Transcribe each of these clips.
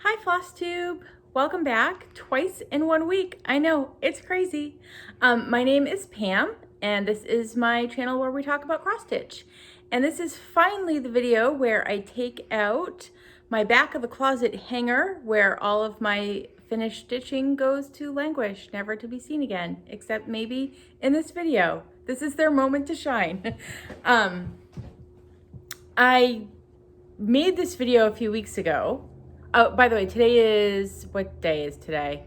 Hi Flosstube, welcome back twice in 1 week. I know, it's crazy. My name is Pam and this is my channel where we talk about cross stitch. And this is finally the video where I take out my back of the closet hanger where all of my finished stitching goes to languish, never to be seen again, except maybe in this video. This is their moment to shine. I made this video a few weeks ago. Oh, by the way, today is, what day is today?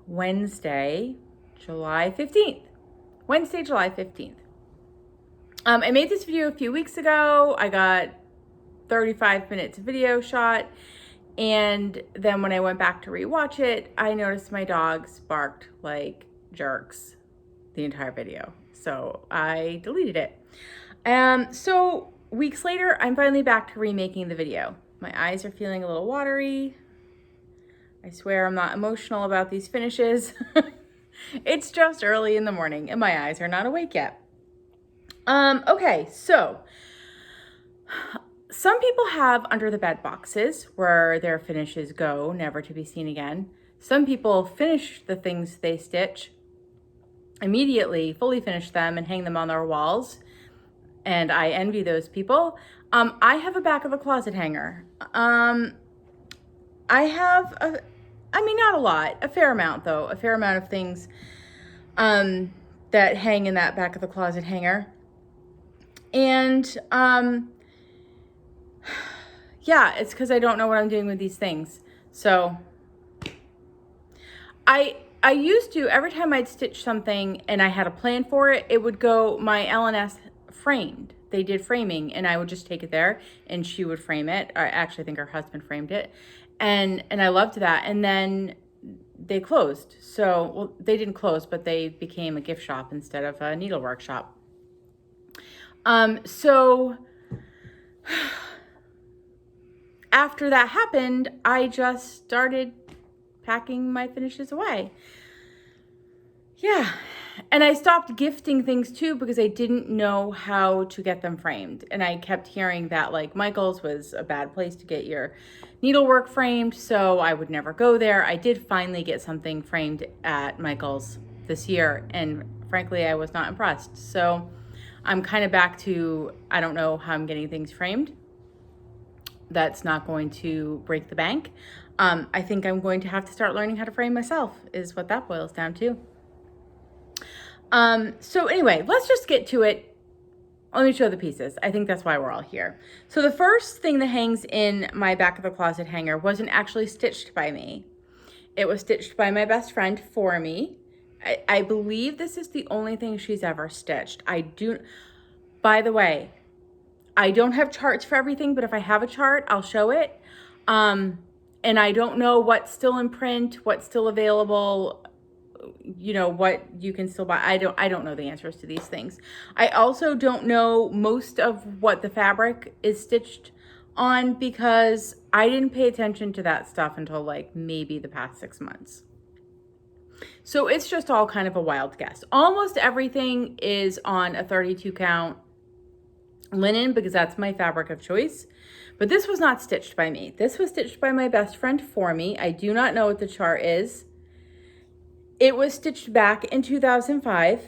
Wednesday, July 15th. Wednesday, July 15th. I made this video a few weeks ago. I got 35 minutes of video shot. And then when I went back to rewatch it, I noticed my dogs barked like jerks the entire video. So I deleted it. So weeks later, I'm finally back to remaking the video. My eyes are feeling a little watery. I swear I'm not emotional about these finishes. It's just early in the morning and my eyes are not awake yet. Okay, so some people have under the bed boxes where their finishes go, never to be seen again. Some people finish the things they stitch immediately, fully finish them and hang them on their walls. And I envy those people. I have a back of a closet hanger. I have not a lot, a fair amount though, a fair amount of things that hang in that back of the closet hanger. And yeah, it's because I don't know what I'm doing with these things. So I used to, every time I'd stitch something and I had a plan for it, it would go, my LNS framed. They did framing and I would just take it there and she would frame it. I actually think her husband framed it. And I loved that. And then they closed. So, well, they didn't close, but they became a gift shop instead of a needlework shop. So after that happened, I just started packing my finishes away. Yeah. And I stopped gifting things too because I didn't know how to get them framed. And I kept hearing that like Michael's was a bad place to get your needlework framed, so I would never go there. I did finally get something framed at Michael's this year, and frankly, I was not impressed. So I'm kind of back to, I don't know how I'm getting things framed. That's not going to break the bank. I think I'm going to have to start learning how to frame myself, is what that boils down to. So anyway, let's just get to it. Let me show the pieces. I think that's why we're all here. So the first thing that hangs in my back of the closet hanger wasn't actually stitched by me. It was stitched by my best friend for me. I believe this is the only thing she's ever stitched. By the way, I don't have charts for everything, but if I have a chart, I'll show it. And I don't know what's still in print, what's still available, you know, what you can still buy. I don't know the answers to these things. I also don't know most of what the fabric is stitched on because I didn't pay attention to that stuff until like maybe the past 6 months. So it's just all kind of a wild guess. Almost everything is on a 32 count linen because that's my fabric of choice. But this was not stitched by me. This was stitched by my best friend for me. I do not know what the chart is. It was stitched back in 2005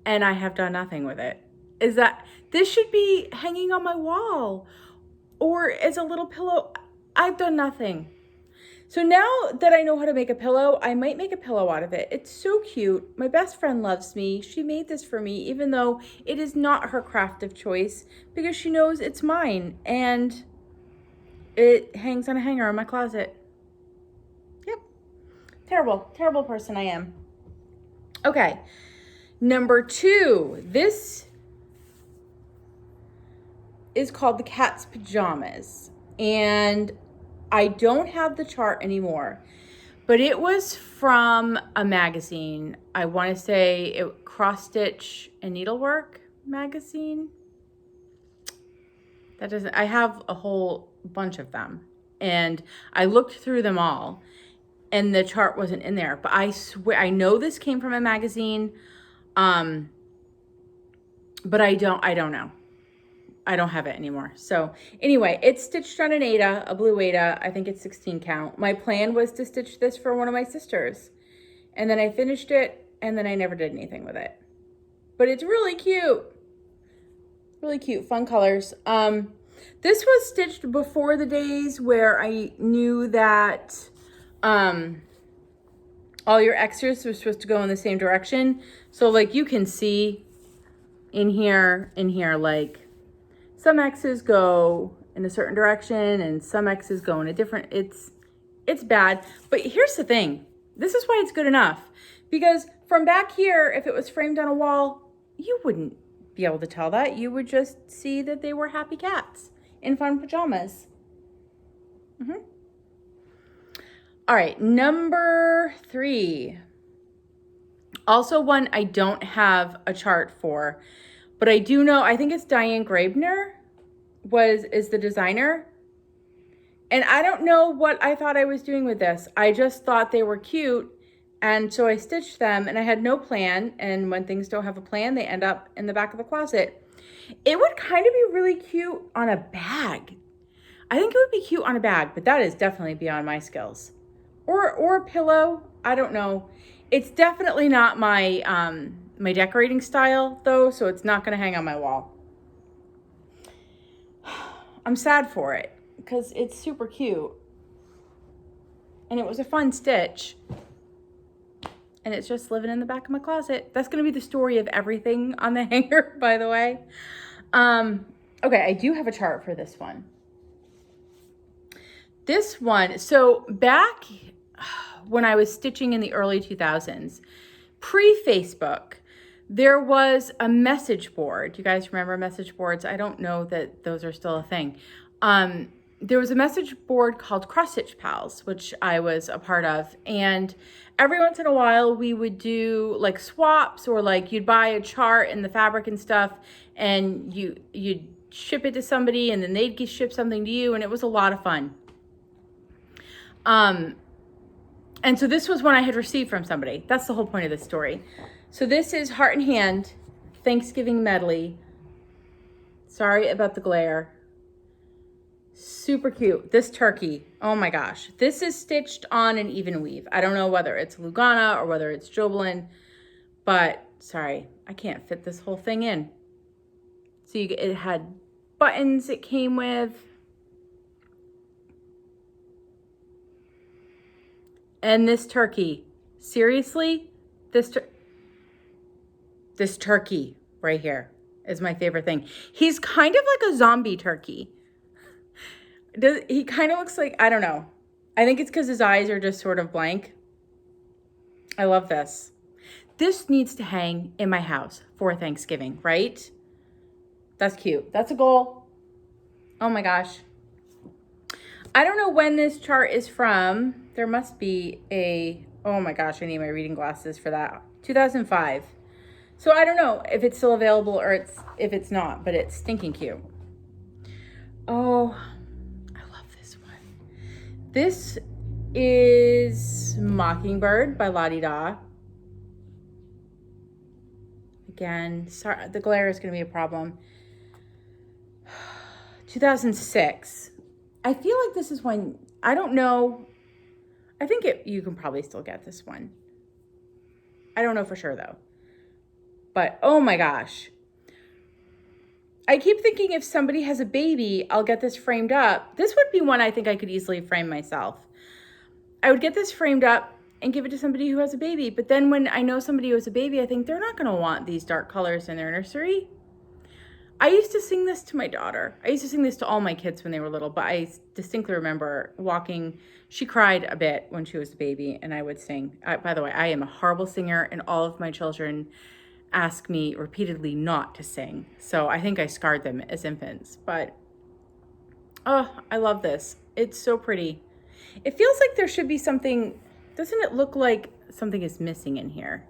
and I have done nothing with it. This should be hanging on my wall or as a little pillow. I've done nothing. So now that I know how to make a pillow, I might make a pillow out of it. It's so cute. My best friend loves me. She made this for me, even though it is not her craft of choice because she knows it's mine and it hangs on a hanger in my closet. Yep. Terrible, terrible person I am. Okay. Number 2, this is called the cat's pajamas. And I don't have the chart anymore, but it was from a magazine. I want to say Cross Stitch and Needlework magazine. I have a whole bunch of them and I looked through them all and the chart wasn't in there, but I swear, I know this came from a magazine, but I don't know. I don't have it anymore. So anyway, it's stitched on an Aida, a blue Aida. I think it's 16 count. My plan was to stitch this for one of my sisters. And then I finished it, and then I never did anything with it. But it's really cute. Really cute, fun colors. This was stitched before the days where I knew that all your extras were supposed to go in the same direction. So like you can see in here, like some X's go in a certain direction and some X's go in a different, it's bad. But here's the thing. This is why it's good enough. Because from back here, if it was framed on a wall, you wouldn't be able to tell that. You would just see that they were happy cats in fun pajamas. All right, number 3. Also one I don't have a chart for, but I do know, I think it's Diane Grabner is the designer. And I don't know what I thought I was doing with this. I just thought they were cute. And so I stitched them and I had no plan. And when things don't have a plan, they end up in the back of the closet. It would kind of be really cute on a bag. I think it would be cute on a bag, but that is definitely beyond my skills. Or a pillow, I don't know. It's definitely not my my decorating style though, so it's not gonna hang on my wall. I'm sad for it because it's super cute. And it was a fun stitch. And it's just living in the back of my closet. That's gonna be the story of everything on the hanger, by the way. Okay, I do have a chart for this one. This one, so back when I was stitching in the early 2000s, pre-Facebook, there was a message board. You guys remember message boards? I don't know that those are still a thing. There was a message board called Cross Stitch Pals, which I was a part of. And every once in a while we would do like swaps, or like you'd buy a chart and the fabric and stuff, and you'd ship it to somebody and then they'd ship something to you, and it was a lot of fun. And so this was one I had received from somebody. That's the whole point of this story. So this is Heart and Hand Thanksgiving Medley. Sorry about the glare. Super cute. This turkey, oh my gosh. This is stitched on an even weave. I don't know whether it's Lugana or whether it's Jobelan, but sorry, I can't fit this whole thing in. So it had buttons it came with. And this turkey, seriously, this turkey right here is my favorite thing. He's kind of like a zombie turkey. He kind of looks like, I don't know. I think it's because his eyes are just sort of blank. I love this. This needs to hang in my house for Thanksgiving, right? That's cute. That's a goal. Oh my gosh. I don't know when this chart is from. There must be oh my gosh, I need my reading glasses for that. 2005. So I don't know if it's still available or if it's not, but it's stinking cute. Oh, I love this one. This is Mockingbird by Lottie Da. Again, sorry, the glare is going to be a problem. 2006. I feel like this is one, I don't know. I think you can probably still get this one. I don't know for sure though. But oh my gosh. I keep thinking if somebody has a baby, I'll get this framed up. This would be one I think I could easily frame myself. I would get this framed up and give it to somebody who has a baby. But then when I know somebody who has a baby, I think they're not going to want these dark colors in their nursery. I used to sing this to my daughter. I used to sing this to all my kids when they were little, but I distinctly remember walking. She cried a bit when she was a baby, and I would sing. By the way, I am a horrible singer, and all of my children ask me repeatedly not to sing. So I think I scarred them as infants. But, oh, I love this. It's so pretty. It feels like there should be something. Doesn't it look like something is missing in here?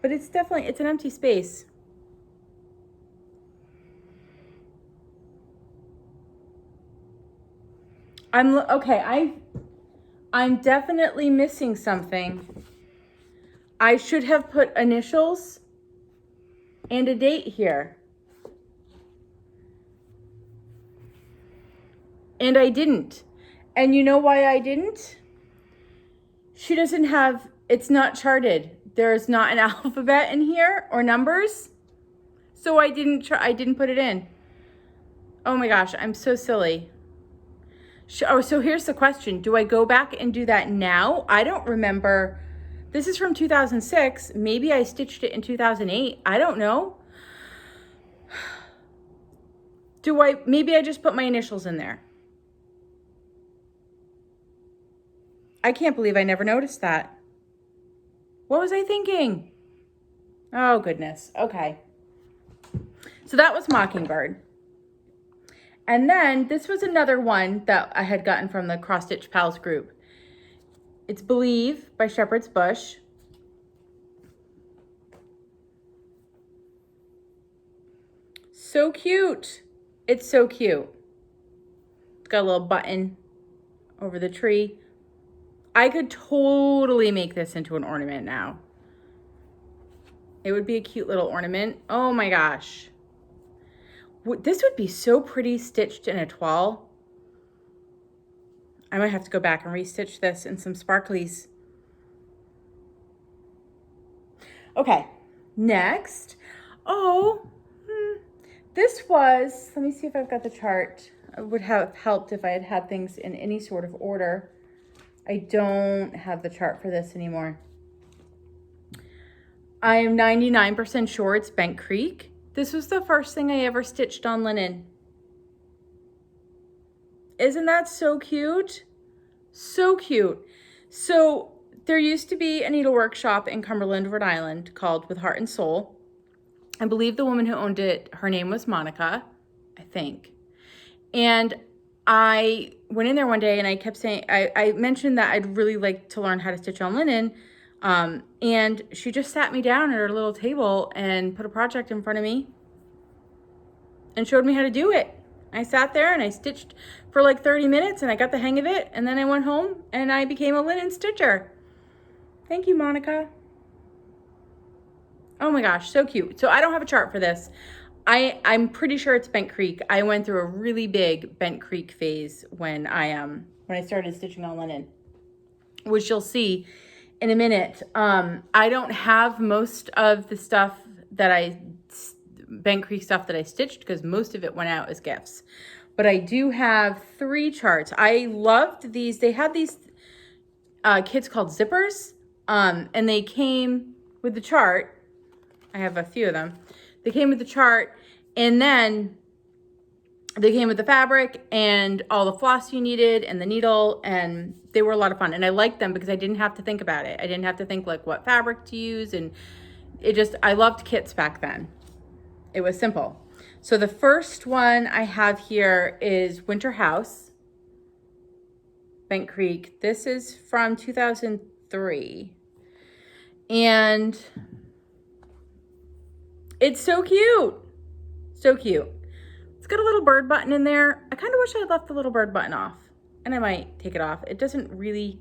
But it's definitely, it's an empty space. I'm definitely missing something. I should have put initials and a date here. And I didn't. And you know why I didn't? She doesn't have, it's not charted. There's not an alphabet in here or numbers. So I didn't put it in. Oh my gosh, I'm so silly. Oh, so here's the question. Do I go back and do that now? I don't remember. This is from 2006. Maybe I stitched it in 2008. I don't know. Maybe I just put my initials in there. I can't believe I never noticed that. What was I thinking? Oh, goodness. Okay. So that was Mockingbird. And then this was another one that I had gotten from the Cross Stitch Pals group. It's Believe by Shepherd's Bush. So cute. It's so cute. It's got a little button over the tree. I could totally make this into an ornament now. It would be a cute little ornament. Oh my gosh. This would be so pretty stitched in a toile. I might have to go back and restitch this in some sparklies. Okay, next. Oh, this was, let me see if I've got the chart. It would have helped if I had had things in any sort of order. I don't have the chart for this anymore. I am 99% sure it's Bent Creek. This was the first thing I ever stitched on linen. Isn't that so cute? So cute. So there used to be a needle workshop in Cumberland, Rhode Island called With Heart and Soul. I believe the woman who owned it, her name was Monica, I think. And I went in there one day and I kept saying, I mentioned that I'd really like to learn how to stitch on linen. And she just sat me down at her little table and put a project in front of me and showed me how to do it. I sat there and I stitched for like 30 minutes and I got the hang of it. And then I went home and I became a linen stitcher. Thank you, Monica. Oh my gosh, so cute. So I don't have a chart for this. I'm pretty sure it's Bent Creek. I went through a really big Bent Creek phase when I started stitching on linen, which you'll see in a minute. I don't have most of the stuff that Bent Creek stuff that I stitched because most of it went out as gifts. But I do have 3 charts. I loved these. They had these kits called zippers, and they came with the chart. I have a few of them. They came with the chart, and then they came with the fabric and all the floss you needed and the needle, and they were a lot of fun. And I liked them because I didn't have to think about it. I didn't have to think like what fabric to use, and I loved kits back then. It was simple. So the first one I have here is Winter House, Bent Creek. This is from 2003. And it's so cute. So cute. It's got a little bird button in there. I kind of wish I had left the little bird button off. And I might take it off. It doesn't really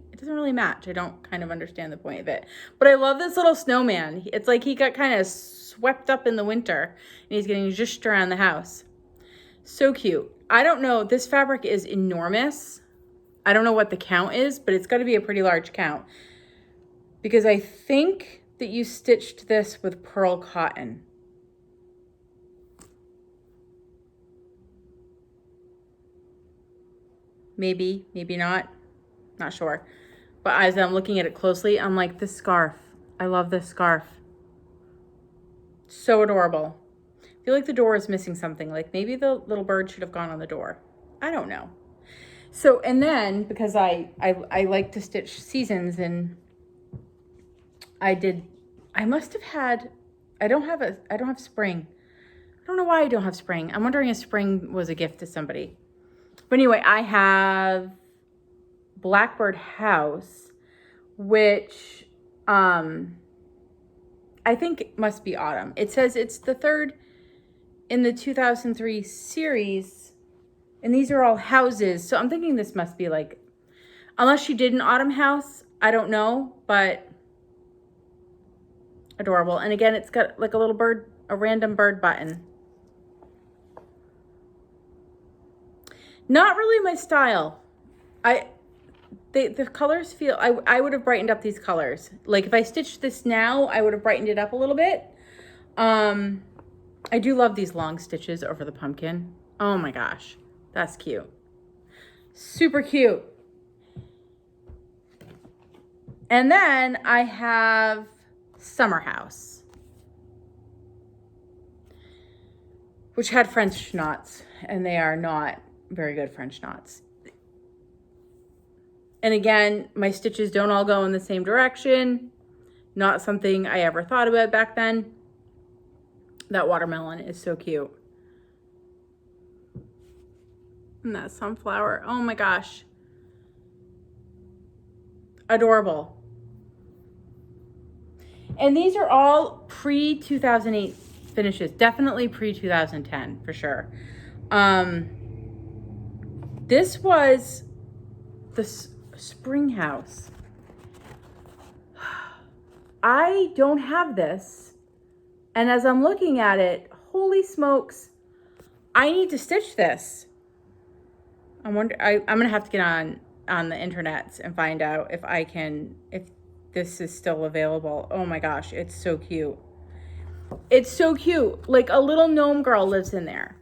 match. I don't kind of understand the point of it. But I love this little snowman. It's like he got kind of swept up in the winter and he's getting zhushed around the house. So cute. I don't know. This fabric is enormous. I don't know what the count is, but it's got to be a pretty large count. Because I think that you stitched this with pearl cotton. Maybe, maybe not. Not sure. But as I'm looking at it closely, I'm like, this scarf. I love this scarf. So adorable. I feel like the door is missing something. Like maybe the little bird should have gone on the door. I don't know. So, and then because I like to stitch seasons, and I must have had, I don't have spring. I don't know why I don't have spring. I'm wondering if spring was a gift to somebody. But anyway, I have Blackbird House, which I think must be autumn. It says it's the 3rd in the 2003 series, and these are all houses. So I'm thinking this must be like, unless she did an autumn house, I don't know, but adorable. And again, it's got like a little bird, a random bird button. Not really my style. The colors feel, I would have brightened up these colors. Like if I stitched this now, I would have brightened it up a little bit. I do love these long stitches over the pumpkin. Oh my gosh, that's cute. Super cute. And then I have Summer House, which had French knots, and they are not very good French knots. And again, my stitches don't all go in the same direction. Not something I ever thought about back then. That watermelon is so cute. And that sunflower, oh my gosh. Adorable. And these are all pre-2008 finishes. Definitely pre-2010 for sure. This was the spring house. I don't have this. And as I'm looking at it, holy smokes, I need to stitch this. I'm gonna have to get on the internets and find out if this is still available. Oh my gosh, it's so cute. It's so cute. Like a little gnome girl lives in there.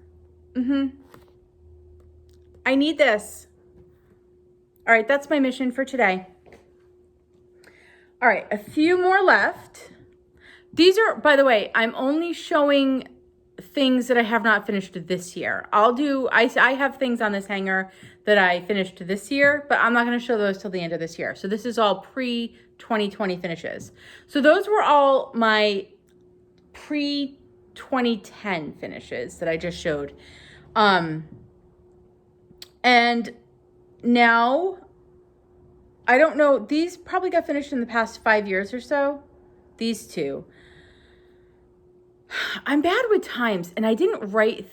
I need this. All right, that's my mission for today. All right, a few more left. These are, by the way, I'm only showing things that I have not finished this year. I have things on this hanger that I finished this year, but I'm not going to show those till the end of this year. So this is all pre-2020 finishes. So those were all my pre-2010 finishes that I just showed. And now, I don't know, these probably got finished in the past 5 years or so. These two. I'm bad with times, and I didn't write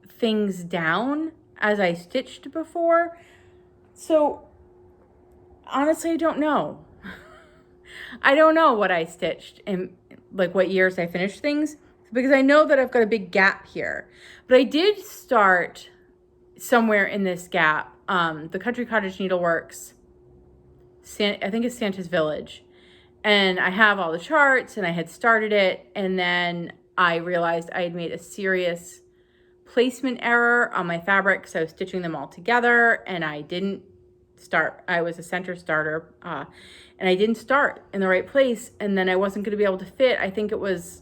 things down as I stitched before. So honestly, I don't know. I don't know what I stitched and like what years I finished things, because I know that I've got a big gap here. But I did start somewhere in this gap. The Country Cottage Needleworks, I think it's Santa's Village. And I have all the charts, and I had started it, and then I realized I had made a serious placement error on my fabric, because I was stitching them all together, and I didn't start. I was a center starter, and I didn't start in the right place, and then I wasn't going to be able to fit. I think it was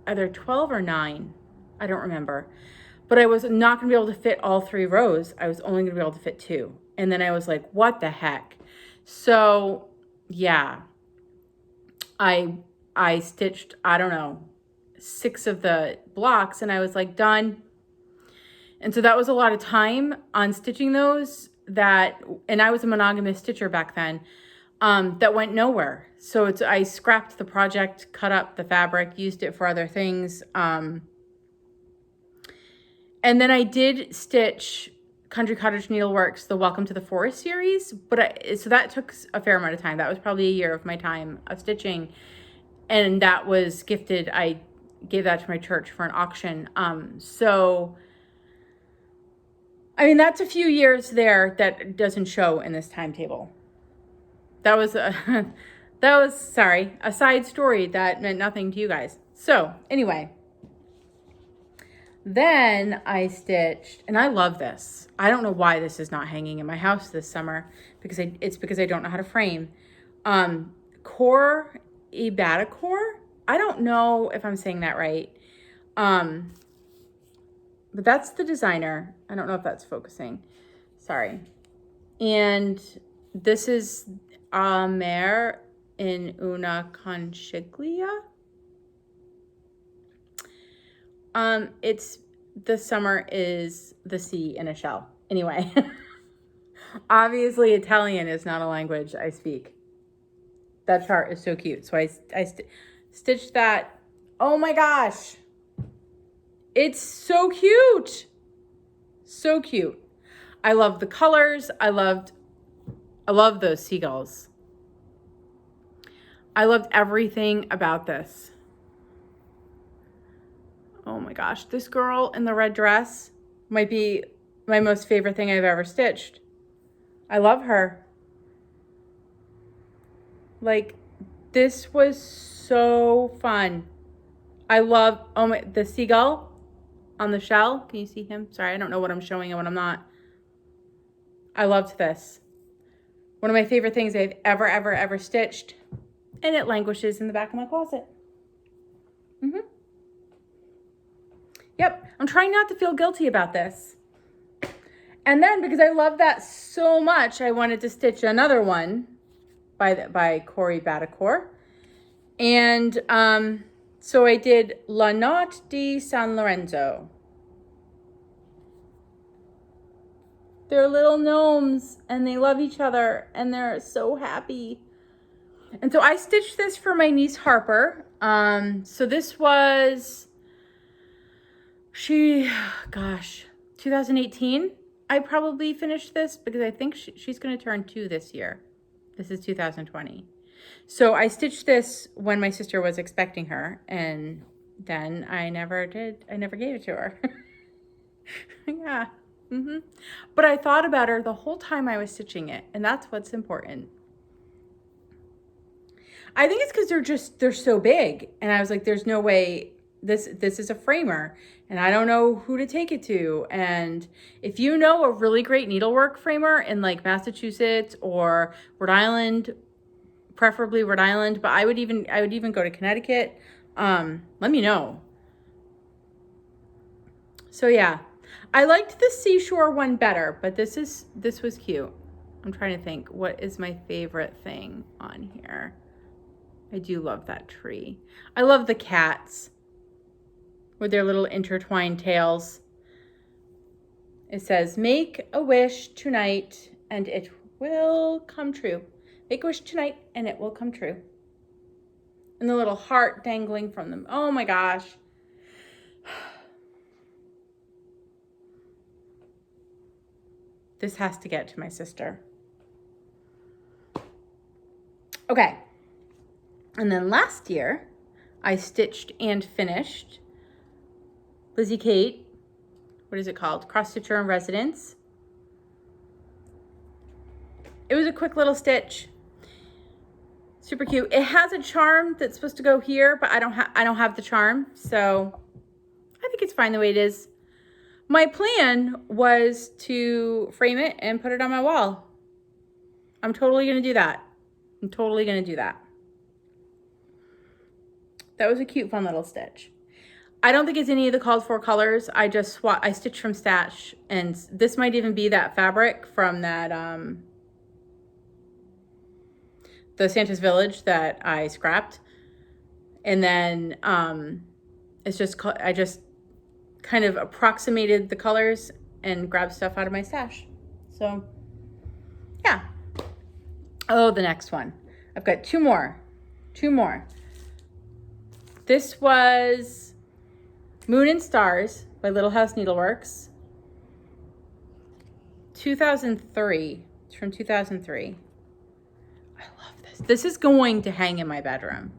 either 12 or 9. I don't remember. But I was not going to be able to fit all 3 rows. I was only going to be able to fit 2. And then I was like, what the heck? So, yeah. I stitched, I don't know, 6 of the blocks, and I was like, done. And so that was a lot of time on stitching those and I was a monogamous stitcher back then, that went nowhere. So I scrapped the project, cut up the fabric, used it for other things. And then I did stitch Country Cottage Needleworks, the Welcome to the Forest series, so that took a fair amount of time. That was probably a year of my time of stitching, and that was gifted. I gave that to my church for an auction. So, I mean, that's a few years there that doesn't show in this timetable. That was a side story that meant nothing to you guys. So anyway, then I stitched, and I love this. I don't know why this is not hanging in my house this summer, because I don't know how to frame. Core Ibatacore. I don't know if I'm saying that right. But that's the designer. I don't know if that's focusing. Sorry. And this is Amer in una conchiglia. It's the summer is the sea in a shell. Anyway, obviously Italian is not a language I speak. That chart is so cute. So I stitched that. Oh my gosh. It's so cute. So cute. I love the colors. I love those seagulls. I loved everything about this. Oh my gosh, this girl in the red dress might be my most favorite thing I've ever stitched. I love her. Like, this was so fun. I love, oh my, the seagull on the shell. Can you see him? Sorry, I don't know what I'm showing and what I'm not. I loved this. One of my favorite things I've ever stitched. And it languishes in the back of my closet. Yep, I'm trying not to feel guilty about this. And then, because I love that so much, I wanted to stitch another one by Corey Badacore. And so I did La Notte di San Lorenzo. They're little gnomes and they love each other and they're so happy. And so I stitched this for my niece Harper. So this was, 2018. I probably finished this because I think she's going to turn 2 this year. This is 2020. So I stitched this when my sister was expecting her, and then I never gave it to her. Yeah. But I thought about her the whole time I was stitching it, and that's what's important. I think it's because they're so big, and I was like, there's no way this is a framer, and I don't know who to take it to. And if you know a really great needlework framer in like Massachusetts or Rhode Island, preferably Rhode Island, but I would even go to Connecticut, let me know. So yeah, I liked the seashore one better, but this was cute. I'm trying to think, what is my favorite thing on here? I do love that tree. I love the cats with their little intertwined tails. It says, make a wish tonight and it will come true. Make a wish tonight and it will come true. And the little heart dangling from them. Oh my gosh. This has to get to my sister. Okay. And then last year, I stitched and finished Lizzie Kate, what is it called? Cross Stitcher in Residence. It was a quick little stitch. Super cute. It has a charm that's supposed to go here, but I don't have the charm, so I think it's fine the way it is. My plan was to frame it and put it on my wall. I'm totally gonna do that. That was a cute, fun little stitch. I don't think it's any of the called for colors. I stitched from Stash, and this might even be that fabric from that, the Santa's Village that I scrapped. And then I just kind of approximated the colors and grabbed stuff out of my stash. So yeah. Oh, the next one. I've got two more. This was Moon and Stars by Little House Needleworks. 2003. It's from 2003. I love this. This is going to hang in my bedroom.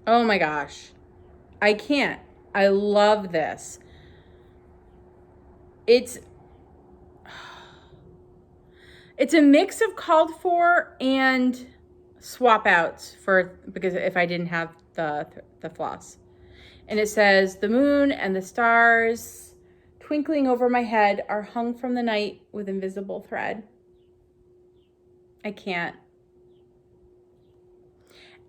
Oh my gosh. I can't. I love this. It's a mix of called for and swap outs because if I didn't have the floss. And it says, the moon and the stars twinkling over my head are hung from the night with invisible thread. I can't.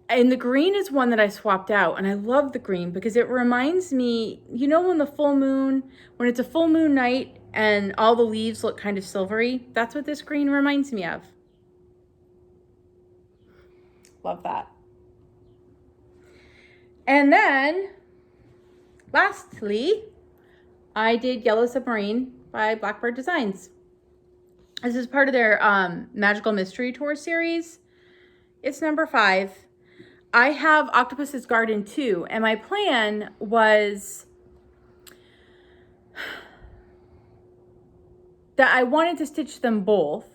And the green is one that I swapped out, and I love the green because it reminds me, you know, when it's a full moon night and all the leaves look kind of silvery, that's what this green reminds me of. Love that. And then, lastly, I did Yellow Submarine by Blackbird Designs. This is part of their Magical Mystery Tour series. It's number 5. I have Octopus's Garden too, and my plan was that I wanted to stitch them both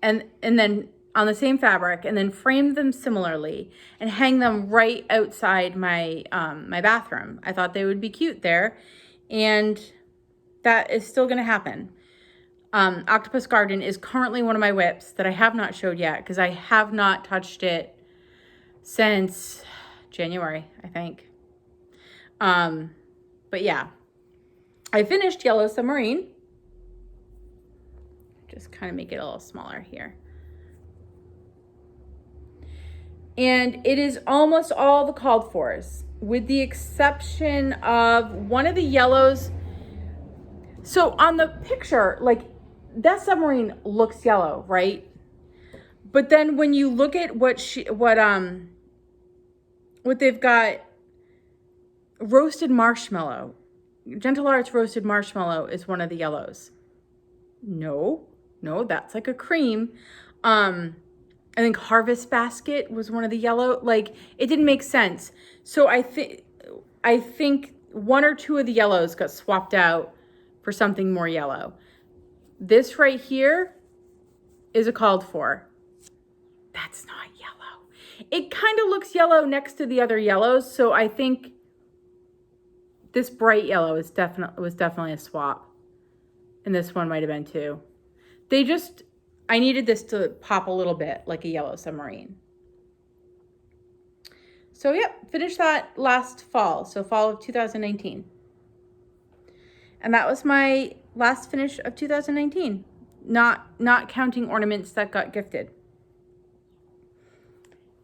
and then on the same fabric and then frame them similarly and hang them right outside my my bathroom. I thought they would be cute there. And that is still going to happen. Octopus Garden is currently one of my whips that I have not showed yet because I have not touched it since January, I think. But yeah, I finished Yellow Submarine. Just kind of make it a little smaller here. And it is almost all the called fors, with the exception of one of the yellows. So on the picture, like, that submarine looks yellow, right? But then when you look at what they've got, roasted marshmallow. Gentle Arts roasted marshmallow is one of the yellows. No, that's like a cream. I think Harvest Basket was one of the yellow. Like, it didn't make sense. So I think one or two of the yellows got swapped out for something more yellow. This right here is a called for. That's not yellow. It kind of looks yellow next to the other yellows, so I think this bright yellow was definitely a swap. And this one might have been too. I needed this to pop a little bit like a Yellow Submarine. So yep, finished that last fall, so fall of 2019. And that was my last finish of 2019, not counting ornaments that got gifted.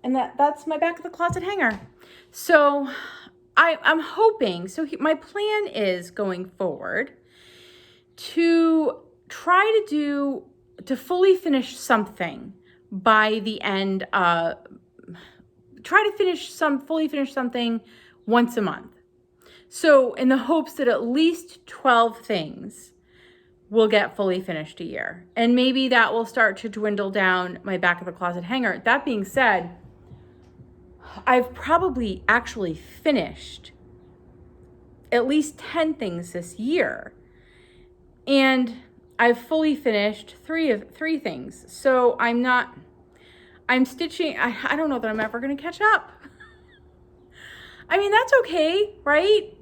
And that's my back of the closet hanger. So I'm hoping, my plan is going forward to try to fully finish something by the end, fully finish something once a month. So in the hopes that at least 12 things will get fully finished a year. And maybe that will start to dwindle down my back of the closet hanger. That being said, I've probably actually finished at least 10 things this year. And I've fully finished three things. So I'm stitching. I don't know that I'm ever going to catch up. I mean, that's okay, right?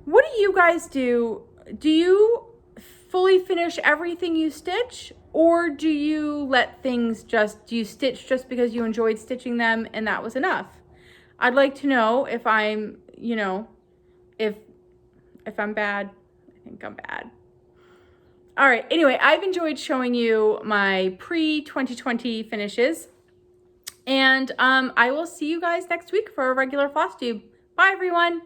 What do you guys do? Do you fully finish everything you stitch? Or do you let things do you stitch just because you enjoyed stitching them and that was enough? I'd like to know if I'm, if I'm bad. I think I'm bad. All right, anyway, I've enjoyed showing you my pre-2020 finishes. And I will see you guys next week for a regular Flosstube. Bye, everyone.